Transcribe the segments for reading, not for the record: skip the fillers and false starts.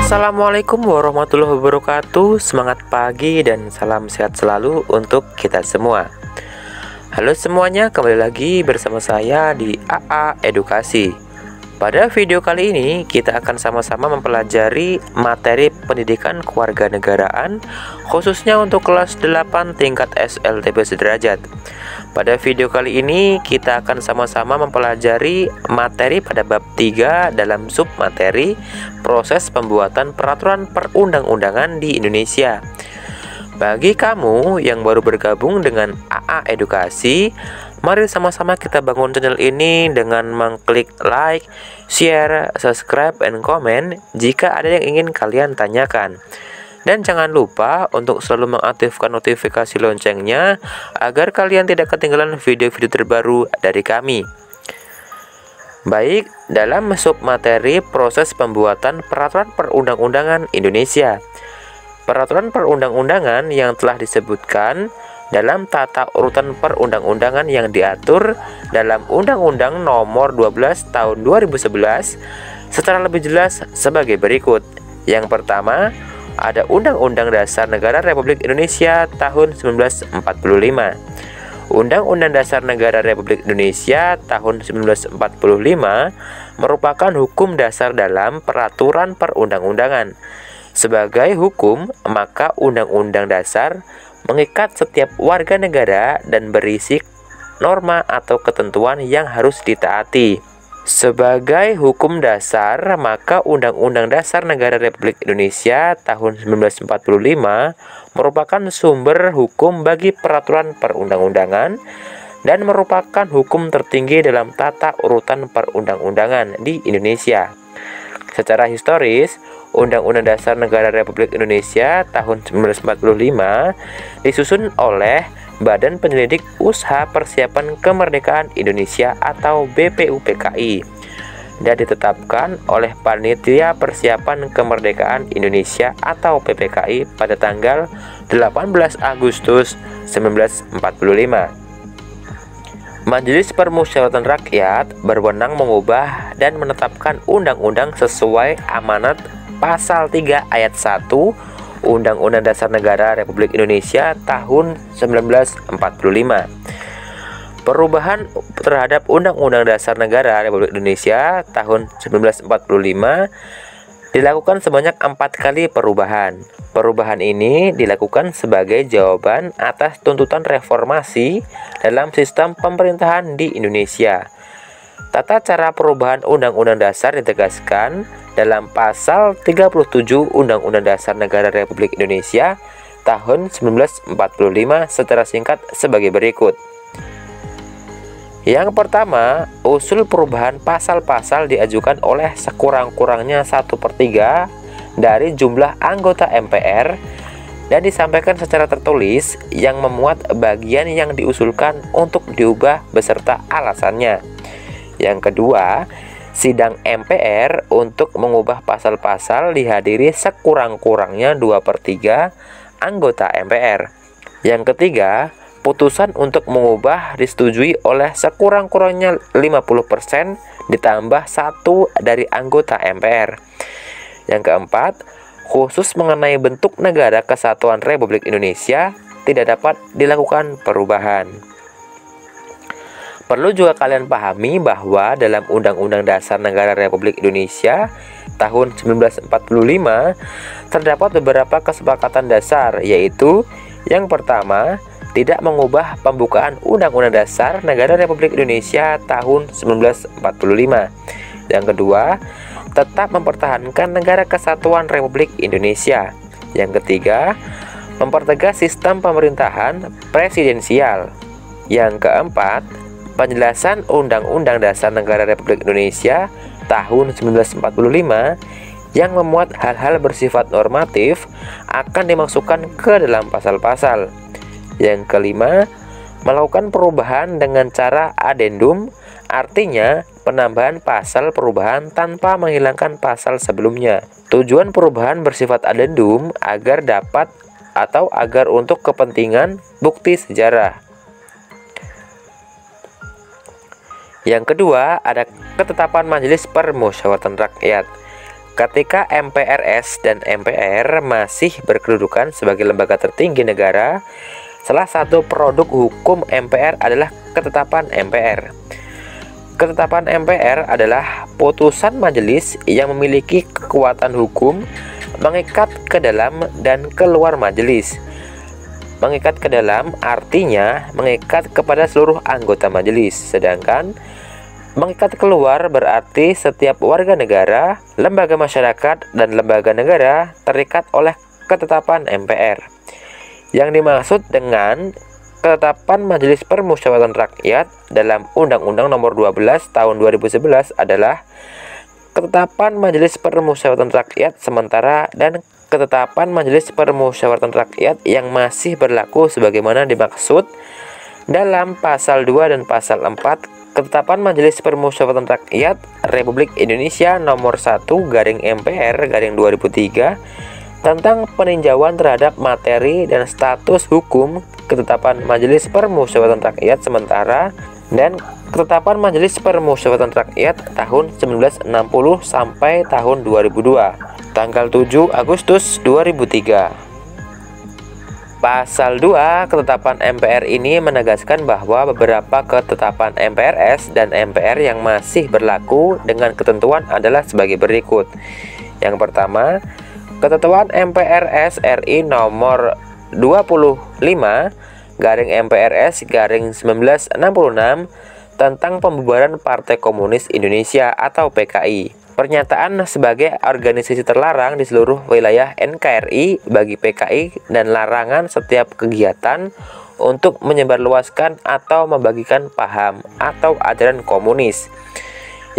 Assalamualaikum warahmatullahi wabarakatuh. Semangat pagi dan salam sehat selalu untuk kita semua. Halo semuanya, kembali lagi bersama saya di AA Edukasi. Pada video kali ini kita akan sama-sama mempelajari materi pendidikan kewarganegaraan khususnya untuk kelas 8 tingkat SLTP sederajat. Pada video kali ini kita akan sama-sama mempelajari materi pada bab 3 dalam submateri proses pembuatan peraturan perundang-undangan di Indonesia. Bagi kamu yang baru bergabung dengan AA Edukasi, mari sama-sama kita bangun channel ini dengan mengklik like, share, subscribe, and comment jika ada yang ingin kalian tanyakan. Dan jangan lupa untuk selalu mengaktifkan notifikasi loncengnya agar kalian tidak ketinggalan video-video terbaru dari kami. Baik, dalam submateri proses pembuatan peraturan perundang-undangan Indonesia. Peraturan perundang-undangan yang telah disebutkan dalam tata urutan perundang-undangan yang diatur dalam Undang-Undang Nomor 12 Tahun 2011 secara lebih jelas sebagai berikut. Yang pertama, ada Undang-Undang Dasar Negara Republik Indonesia tahun 1945. Undang-Undang Dasar Negara Republik Indonesia tahun 1945 merupakan hukum dasar dalam peraturan perundang-undangan. Sebagai hukum, maka Undang-Undang Dasar mengikat setiap warga negara dan berisi norma atau ketentuan yang harus ditaati. Sebagai hukum dasar, maka Undang-Undang Dasar Negara Republik Indonesia tahun 1945 merupakan sumber hukum bagi peraturan perundang-undangan dan merupakan hukum tertinggi dalam tata urutan perundang-undangan di Indonesia. Secara historis, Undang-Undang Dasar Negara Republik Indonesia tahun 1945 disusun oleh Badan Penyelidik Usaha Persiapan Kemerdekaan Indonesia atau BPUPKI dan ditetapkan oleh Panitia Persiapan Kemerdekaan Indonesia atau PPKI pada tanggal 18 Agustus 1945. Majelis Permusyawaratan Rakyat berwenang mengubah dan menetapkan undang-undang sesuai amanat Pasal 3 Ayat 1 Undang-Undang Dasar Negara Republik Indonesia tahun 1945. Perubahan terhadap Undang-Undang Dasar Negara Republik Indonesia tahun 1945 dilakukan sebanyak 4 kali perubahan. Perubahan ini dilakukan sebagai jawaban atas tuntutan reformasi dalam sistem pemerintahan di Indonesia. Tata cara perubahan Undang-Undang Dasar ditegaskan dalam Pasal 37 Undang-Undang Dasar Negara Republik Indonesia tahun 1945 secara singkat sebagai berikut. Yang pertama, usul perubahan pasal-pasal diajukan oleh sekurang-kurangnya 1/3 dari jumlah anggota MPR dan disampaikan secara tertulis yang memuat bagian yang diusulkan untuk diubah beserta alasannya. Yang kedua, sidang MPR untuk mengubah pasal-pasal dihadiri sekurang-kurangnya 2/3 anggota MPR. Yang ketiga, putusan untuk mengubah disetujui oleh sekurang-kurangnya 50% ditambah 1 dari anggota MPR. Yang keempat, khusus mengenai bentuk negara kesatuan Republik Indonesia tidak dapat dilakukan perubahan. Perlu juga kalian pahami bahwa dalam Undang-Undang Dasar Negara Republik Indonesia tahun 1945 terdapat beberapa kesepakatan dasar, yaitu yang pertama, tidak mengubah pembukaan Undang-Undang Dasar Negara Republik Indonesia tahun 1945. Yang kedua, tetap mempertahankan negara kesatuan Republik Indonesia. Yang ketiga, mempertegas sistem pemerintahan presidensial. Yang keempat, penjelasan Undang-Undang Dasar Negara Republik Indonesia tahun 1945 yang memuat hal-hal bersifat normatif akan dimasukkan ke dalam pasal-pasal. Yang kelima, melakukan perubahan dengan cara adendum, artinya penambahan pasal perubahan tanpa menghilangkan pasal sebelumnya. Tujuan perubahan bersifat adendum agar dapat atau agar untuk kepentingan bukti sejarah. Yang kedua, ada ketetapan Majelis Permusyawaratan Rakyat. Ketika MPRS dan MPR masih berkedudukan sebagai lembaga tertinggi negara, salah satu produk hukum MPR adalah ketetapan MPR. Ketetapan MPR adalah putusan majelis yang memiliki kekuatan hukum mengikat ke dalam dan keluar majelis. Mengikat ke dalam artinya mengikat kepada seluruh anggota majelis, sedangkan mengikat keluar berarti setiap warga negara, lembaga masyarakat, dan lembaga negara terikat oleh ketetapan MPR. Yang dimaksud dengan ketetapan Majelis Permusyawaratan Rakyat dalam Undang-Undang Nomor 12 Tahun 2011 adalah ketetapan Majelis Permusyawaratan Rakyat sementara dan ketetapan Majelis Permusyawaratan Rakyat yang masih berlaku sebagaimana dimaksud dalam pasal 2 dan pasal 4 Ketetapan Majelis Permusyawaratan Rakyat Republik Indonesia Nomor 1/MPR/2003 tentang peninjauan terhadap materi dan status hukum, ketetapan Majelis Permusyawaratan Rakyat sementara, dan ketetapan Majelis Permusyawaratan Rakyat tahun 1960 sampai tahun 2002, tanggal 7 Agustus 2003. Pasal 2 ketetapan MPR ini menegaskan bahwa beberapa ketetapan MPRS dan MPR yang masih berlaku dengan ketentuan adalah sebagai berikut. Yang pertama, Ketentuan MPRS RI nomor 25/MPRS/1966 tentang pembubaran Partai Komunis Indonesia atau PKI. Pernyataan sebagai organisasi terlarang di seluruh wilayah NKRI bagi PKI dan larangan setiap kegiatan untuk menyebarluaskan atau membagikan paham atau ajaran komunis.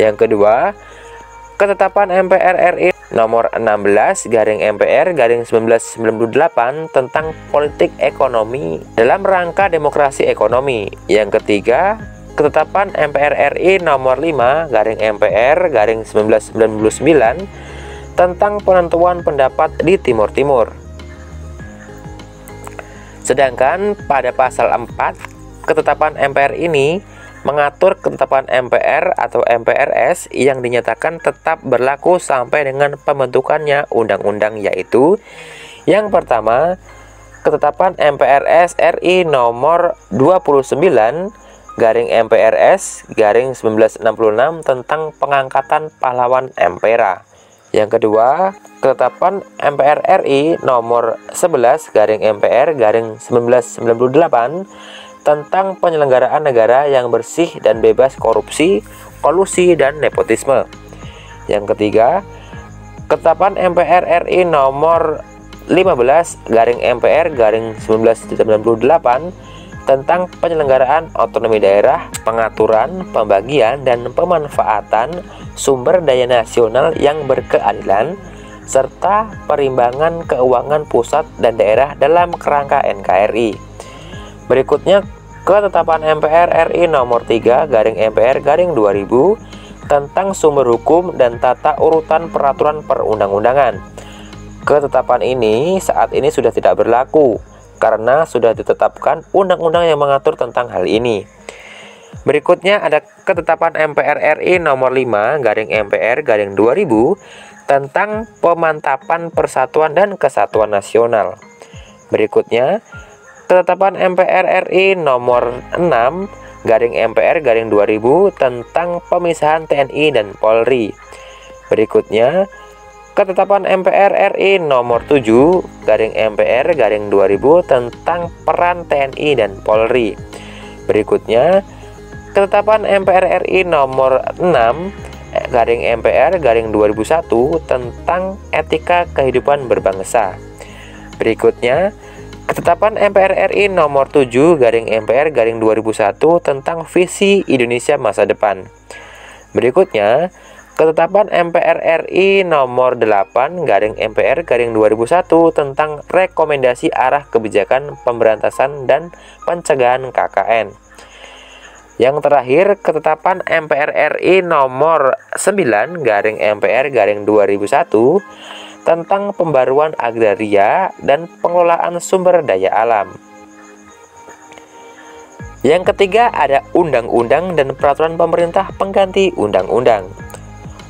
Yang kedua, Ketetapan MPR RI nomor 16/MPR/1998 tentang politik ekonomi dalam rangka demokrasi ekonomi. Yang ketiga, Ketetapan MPR RI nomor 5/MPR/1999 tentang penentuan pendapat di Timur Timur. Sedangkan pada pasal 4, Ketetapan MPR ini mengatur ketetapan MPR atau MPRS yang dinyatakan tetap berlaku sampai dengan pembentukannya undang-undang, yaitu yang pertama, Ketetapan MPRS RI nomor 29/MPRS/1966 tentang pengangkatan pahlawan Ampera. Yang kedua, Ketetapan MPR RI nomor 11/MPR/1998 tentang penyelenggaraan negara yang bersih dan bebas korupsi, kolusi, dan nepotisme. Yang ketiga, Ketetapan MPR RI nomor 15/MPR/1998 tentang penyelenggaraan otonomi daerah, pengaturan, pembagian, dan pemanfaatan sumber daya nasional yang berkeadilan, serta perimbangan keuangan pusat dan daerah dalam kerangka NKRI. Berikutnya, Ketetapan MPR RI nomor 3/MPR/2000 tentang sumber hukum dan tata urutan peraturan perundang-undangan. Ketetapan ini saat ini sudah tidak berlaku karena sudah ditetapkan undang-undang yang mengatur tentang hal ini. Berikutnya ada Ketetapan MPR RI nomor 5/MPR/2000 tentang pemantapan persatuan dan kesatuan nasional. Berikutnya, Ketetapan MPR RI nomor 6/MPR/2000 tentang pemisahan TNI dan Polri. Berikutnya, Ketetapan MPR RI nomor 7/MPR/2000 tentang peran TNI dan Polri. Berikutnya, Ketetapan MPR RI nomor 6/MPR/2001 tentang etika kehidupan berbangsa. Berikutnya, Ketetapan MPR RI nomor 7/MPR/2001 tentang visi Indonesia masa depan. Berikutnya, Ketetapan MPR RI nomor 8/MPR/2001 tentang rekomendasi arah kebijakan pemberantasan dan pencegahan KKN. Yang terakhir, Ketetapan MPR RI nomor 9/MPR/2001 tentang pembaruan agraria dan pengelolaan sumber daya alam. Yang ketiga ada undang-undang dan peraturan pemerintah pengganti undang-undang.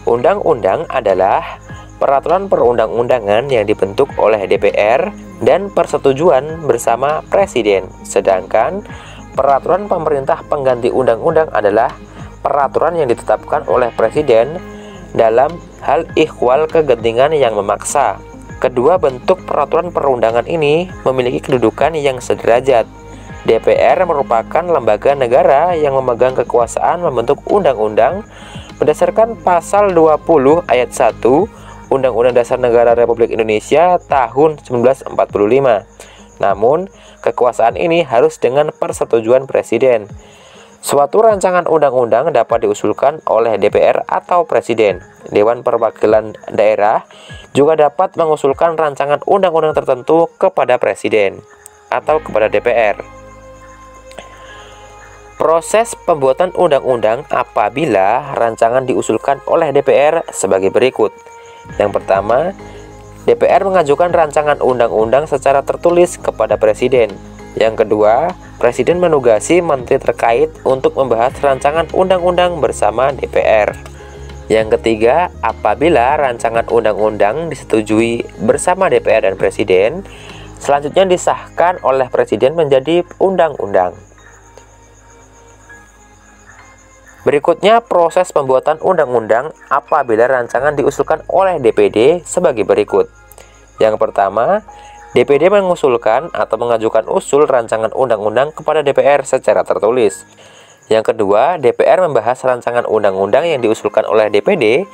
Undang-undang adalah peraturan perundang-undangan yang dibentuk oleh DPR dan persetujuan bersama Presiden. Sedangkan peraturan pemerintah pengganti undang-undang adalah peraturan yang ditetapkan oleh Presiden dalam hal ihwal kegentingan yang memaksa. Kedua bentuk peraturan perundangan ini memiliki kedudukan yang sederajat. DPR merupakan lembaga negara yang memegang kekuasaan membentuk undang-undang berdasarkan pasal 20 ayat 1 Undang-Undang Dasar Negara Republik Indonesia tahun 1945. Namun, kekuasaan ini harus dengan persetujuan Presiden. Suatu rancangan undang-undang dapat diusulkan oleh DPR atau Presiden. Dewan Perwakilan Daerah juga dapat mengusulkan rancangan undang-undang tertentu kepada Presiden atau kepada DPR. Proses pembuatan undang-undang apabila rancangan diusulkan oleh DPR sebagai berikut. Yang pertama, DPR mengajukan rancangan undang-undang secara tertulis kepada Presiden. Yang kedua, Presiden menugasi menteri terkait untuk membahas rancangan undang-undang bersama DPR. Yang ketiga, apabila rancangan undang-undang disetujui bersama DPR dan Presiden, selanjutnya disahkan oleh Presiden menjadi undang-undang. Berikutnya proses pembuatan undang-undang apabila rancangan diusulkan oleh DPD sebagai berikut. Yang pertama, DPD mengusulkan atau mengajukan usul rancangan undang-undang kepada DPR secara tertulis. Yang kedua, DPR membahas rancangan undang-undang yang diusulkan oleh DPD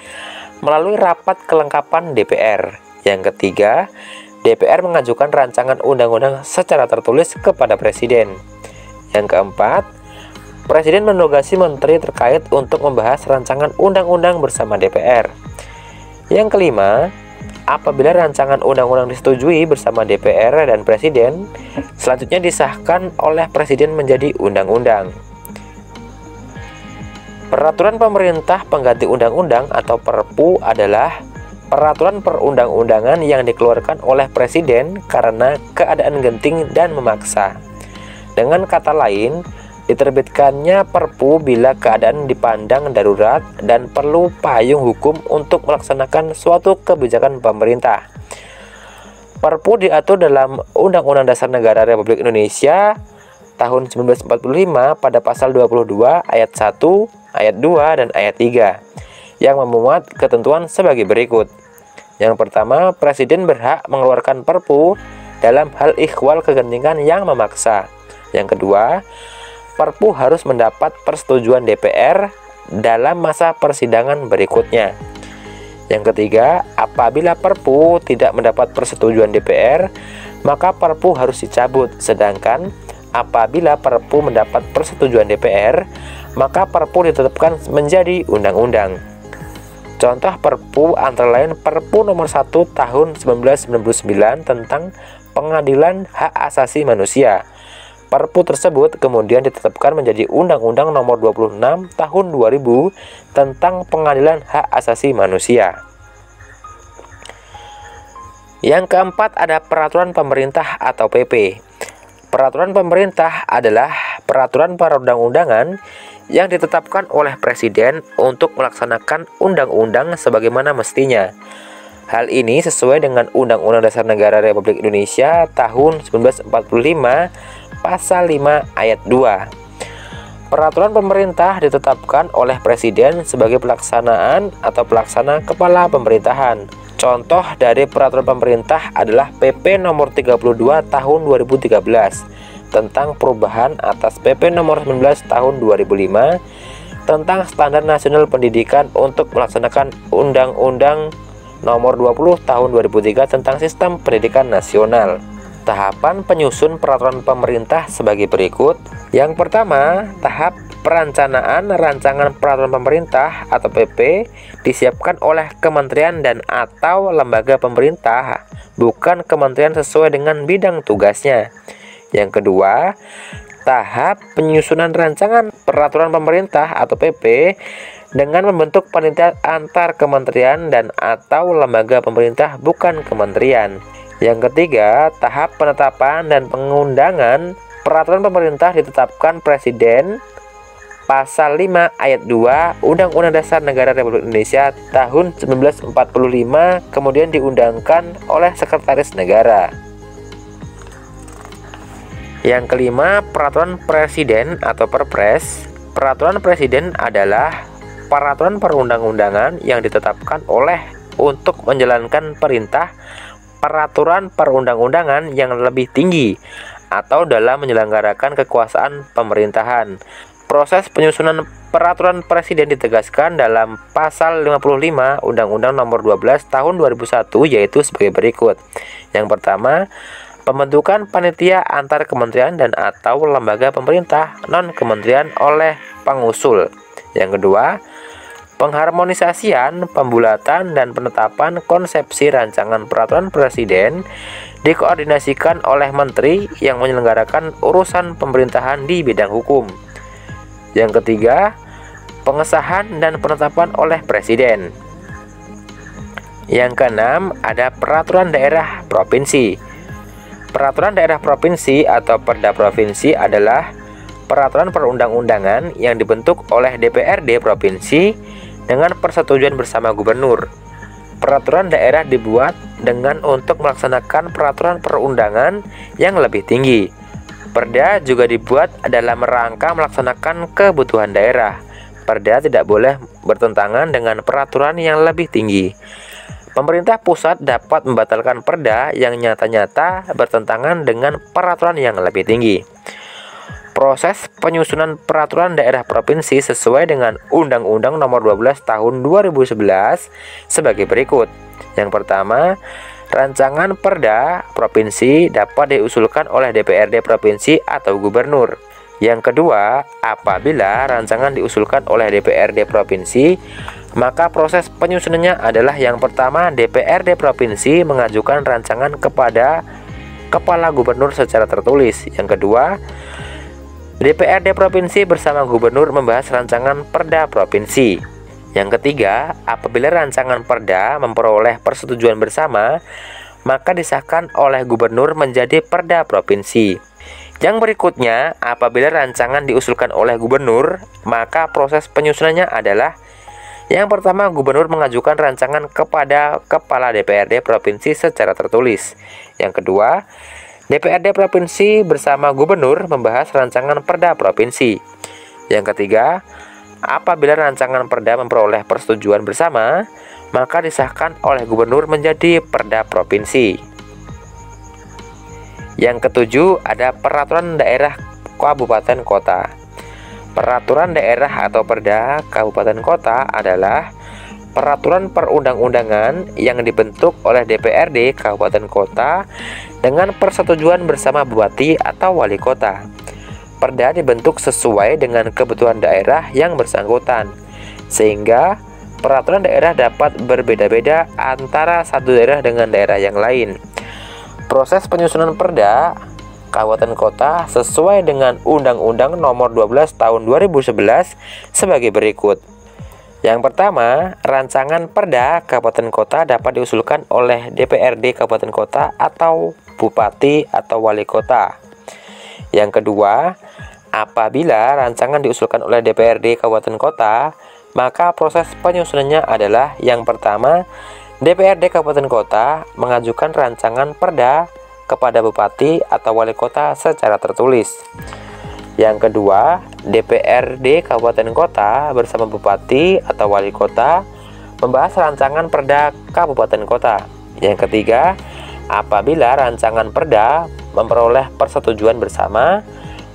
melalui rapat kelengkapan DPR. Yang ketiga, DPR mengajukan rancangan undang-undang secara tertulis kepada Presiden. Yang keempat, Presiden menugasi menteri terkait untuk membahas rancangan undang-undang bersama DPR. Yang kelima, apabila rancangan undang-undang disetujui bersama DPR dan Presiden, selanjutnya disahkan oleh Presiden menjadi undang-undang. Peraturan pemerintah pengganti undang-undang atau Perpu adalah peraturan perundang-undangan yang dikeluarkan oleh Presiden karena keadaan genting dan memaksa. Dengan kata lain, diterbitkannya Perpu bila keadaan dipandang darurat dan perlu payung hukum untuk melaksanakan suatu kebijakan pemerintah. Perpu diatur dalam Undang-Undang Dasar Negara Republik Indonesia tahun 1945 pada pasal 22 ayat 1, ayat 2, dan ayat 3 yang memuat ketentuan sebagai berikut. Yang pertama, Presiden berhak mengeluarkan Perpu dalam hal ihwal kegentingan yang memaksa. Yang kedua, Perpu harus mendapat persetujuan DPR dalam masa persidangan berikutnya. Yang ketiga, apabila Perpu tidak mendapat persetujuan DPR, maka Perpu harus dicabut. Sedangkan apabila Perpu mendapat persetujuan DPR, maka Perpu ditetapkan menjadi undang-undang. Contoh Perpu antara lain Perpu nomor 1 tahun 1999 tentang Pengadilan Hak Asasi Manusia. Perpu tersebut kemudian ditetapkan menjadi Undang-Undang Nomor 26 Tahun 2000 tentang Pengadilan Hak Asasi Manusia. Yang keempat ada Peraturan Pemerintah atau PP. Peraturan pemerintah adalah peraturan perundang-undangan yang ditetapkan oleh Presiden untuk melaksanakan undang-undang sebagaimana mestinya. Hal ini sesuai dengan Undang-Undang Dasar Negara Republik Indonesia tahun 1945 Pasal 5 ayat 2. Peraturan pemerintah ditetapkan oleh Presiden sebagai pelaksanaan atau pelaksana kepala pemerintahan. Contoh dari peraturan pemerintah adalah PP nomor 32 tahun 2013 tentang perubahan atas PP nomor 19 tahun 2005 tentang Standar Nasional Pendidikan untuk melaksanakan Undang-Undang nomor 20 tahun 2003 tentang Sistem Pendidikan Nasional. Tahapan penyusun peraturan pemerintah sebagai berikut. Yang pertama, tahap perencanaan rancangan peraturan pemerintah atau PP disiapkan oleh kementerian dan atau lembaga pemerintah, bukan kementerian sesuai dengan bidang tugasnya. Yang kedua, Tahap penyusunan rancangan peraturan pemerintah atau PP dengan membentuk panitia antar kementerian dan atau lembaga pemerintah bukan kementerian. Yang ketiga, tahap penetapan dan pengundangan peraturan pemerintah ditetapkan Presiden Pasal 5 ayat 2 Undang-Undang Dasar Negara Republik Indonesia tahun 1945 kemudian diundangkan oleh Sekretaris Negara. Yang kelima, peraturan presiden atau Perpres. Peraturan presiden adalah peraturan perundang-undangan yang ditetapkan oleh untuk menjalankan perintah peraturan perundang-undangan yang lebih tinggi atau dalam menyelenggarakan kekuasaan pemerintahan. Proses penyusunan peraturan presiden ditegaskan dalam Pasal 55 Undang-Undang Nomor 12 Tahun 2001 yaitu sebagai berikut. Yang pertama, pembentukan panitia antar kementerian dan atau lembaga pemerintah non-kementerian oleh pengusul. Yang kedua, pengharmonisasian, pembulatan, dan penetapan konsepsi rancangan peraturan presiden dikoordinasikan oleh menteri yang menyelenggarakan urusan pemerintahan di bidang hukum. Yang ketiga, pengesahan dan penetapan oleh presiden. Yang keenam, ada peraturan daerah provinsi. Peraturan daerah provinsi atau Perda provinsi adalah peraturan perundang-undangan yang dibentuk oleh DPRD provinsi dengan persetujuan bersama gubernur. Peraturan daerah dibuat dengan untuk melaksanakan peraturan perundangan yang lebih tinggi. Perda juga dibuat dalam rangka melaksanakan kebutuhan daerah. Perda tidak boleh bertentangan dengan peraturan yang lebih tinggi. Pemerintah pusat dapat membatalkan perda yang nyata-nyata bertentangan dengan peraturan yang lebih tinggi. Proses penyusunan peraturan daerah provinsi sesuai dengan Undang-Undang Nomor 12 Tahun 2011 sebagai berikut. Yang pertama, rancangan perda provinsi dapat diusulkan oleh DPRD provinsi atau gubernur. Yang kedua, apabila rancangan diusulkan oleh DPRD provinsi, maka proses penyusunannya adalah yang pertama, DPRD provinsi mengajukan rancangan kepada Kepala Gubernur secara tertulis. Yang kedua, DPRD provinsi bersama gubernur membahas rancangan perda provinsi. Yang ketiga, apabila rancangan perda memperoleh persetujuan bersama, maka disahkan oleh gubernur menjadi perda provinsi. Yang berikutnya, apabila rancangan diusulkan oleh gubernur, maka proses penyusunannya adalah yang pertama, gubernur mengajukan rancangan kepada kepala DPRD provinsi secara tertulis. Yang kedua, DPRD provinsi bersama gubernur membahas rancangan perda provinsi. Yang ketiga, apabila rancangan perda memperoleh persetujuan bersama, maka disahkan oleh gubernur menjadi perda provinsi. Yang ketujuh, ada peraturan daerah kabupaten kota. Peraturan daerah atau perda kabupaten kota adalah peraturan perundang-undangan yang dibentuk oleh DPRD kabupaten kota dengan persetujuan bersama bupati atau wali kota. Perda dibentuk sesuai dengan kebutuhan daerah yang bersangkutan, sehingga peraturan daerah dapat berbeda-beda antara satu daerah dengan daerah yang lain. Proses penyusunan perda kabupaten kota sesuai dengan Undang-Undang Nomor 12 Tahun 2011 sebagai berikut. Yang pertama, rancangan perda kabupaten kota dapat diusulkan oleh DPRD kabupaten kota atau bupati atau wali kota. Yang kedua, apabila rancangan diusulkan oleh DPRD kabupaten kota, maka proses penyusunannya adalah yang pertama, DPRD kabupaten kota mengajukan rancangan perda kepada bupati atau wali kota secara tertulis. Yang kedua, DPRD kabupaten kota bersama bupati atau wali kota membahas rancangan perda kabupaten kota. Yang ketiga, apabila rancangan perda memperoleh persetujuan bersama,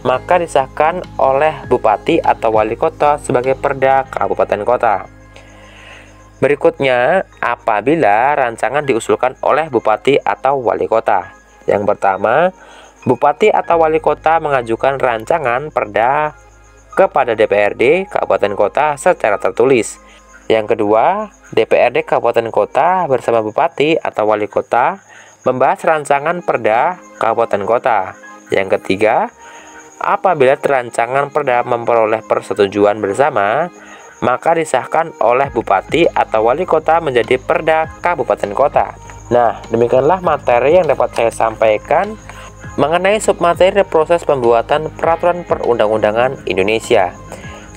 maka disahkan oleh bupati atau wali kota sebagai perda kabupaten kota. Berikutnya, apabila rancangan diusulkan oleh bupati atau wali kota. Yang pertama, bupati atau wali kota mengajukan rancangan perda kepada DPRD kabupaten kota secara tertulis. Yang kedua, DPRD kabupaten kota bersama bupati atau wali kota membahas rancangan perda kabupaten kota. Yang ketiga, Apabila rancangan perda memperoleh persetujuan bersama, maka disahkan oleh bupati atau wali kota menjadi perda kabupaten kota. Nah, demikianlah materi yang dapat saya sampaikan mengenai submateri proses pembuatan peraturan perundang-undangan Indonesia.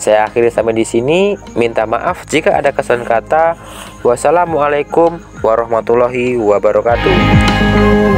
Saya akhiri sampai di sini. Minta maaf jika ada kesalahan kata. Wassalamualaikum warahmatullahi wabarakatuh.